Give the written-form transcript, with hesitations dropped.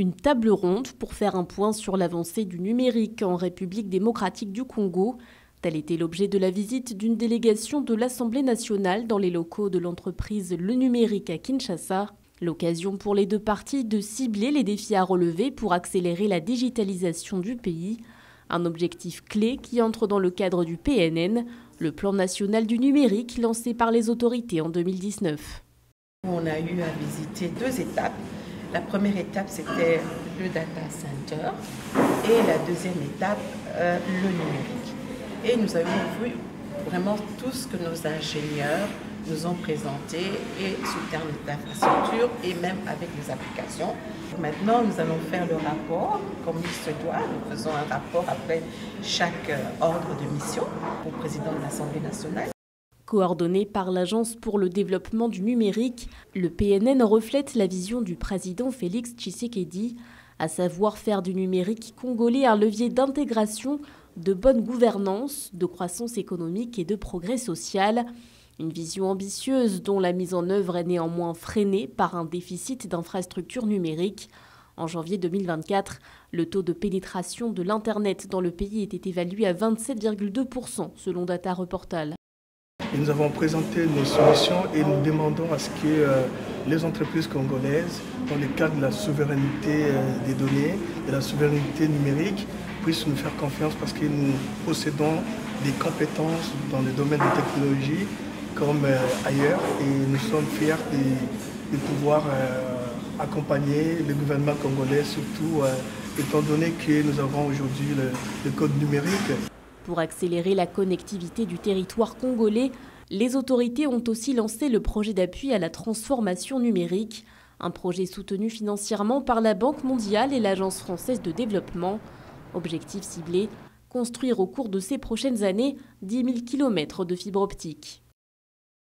Une table ronde pour faire un point sur l'avancée du numérique en République démocratique du Congo. Tel était l'objet de la visite d'une délégation de l'Assemblée nationale dans les locaux de l'entreprise Le Numérique à Kinshasa. L'occasion pour les deux parties de cibler les défis à relever pour accélérer la digitalisation du pays. Un objectif clé qui entre dans le cadre du PNN, le plan national du numérique lancé par les autorités en 2019. On a eu à visiter deux étapes. La première étape, c'était le data center et la deuxième étape, le numérique. Et nous avons vu vraiment tout ce que nos ingénieurs nous ont présenté et sous terme d'infrastructure et même avec les applications. Maintenant, nous allons faire le rapport comme il se doit. Nous faisons un rapport après chaque ordre de mission au président de l'Assemblée nationale. Coordonné par l'Agence pour le développement du numérique, le PNN reflète la vision du président Félix Tshisekedi, à savoir faire du numérique congolais un levier d'intégration, de bonne gouvernance, de croissance économique et de progrès social. Une vision ambitieuse dont la mise en œuvre est néanmoins freinée par un déficit d'infrastructures numériques. En janvier 2024, le taux de pénétration de l'Internet dans le pays était évalué à 27,2% selon Data Reportal. Et nous avons présenté nos solutions et nous demandons à ce que les entreprises congolaises, dans le cadre de la souveraineté des données, de la souveraineté numérique, puissent nous faire confiance parce que nous possédons des compétences dans le domaine des technologies comme ailleurs et nous sommes fiers de pouvoir accompagner le gouvernement congolais, surtout étant donné que nous avons aujourd'hui le code numérique. Pour accélérer la connectivité du territoire congolais, les autorités ont aussi lancé le projet d'appui à la transformation numérique, un projet soutenu financièrement par la Banque mondiale et l'Agence française de développement. Objectif ciblé, construire au cours de ces prochaines années 10 000 km de fibre optique.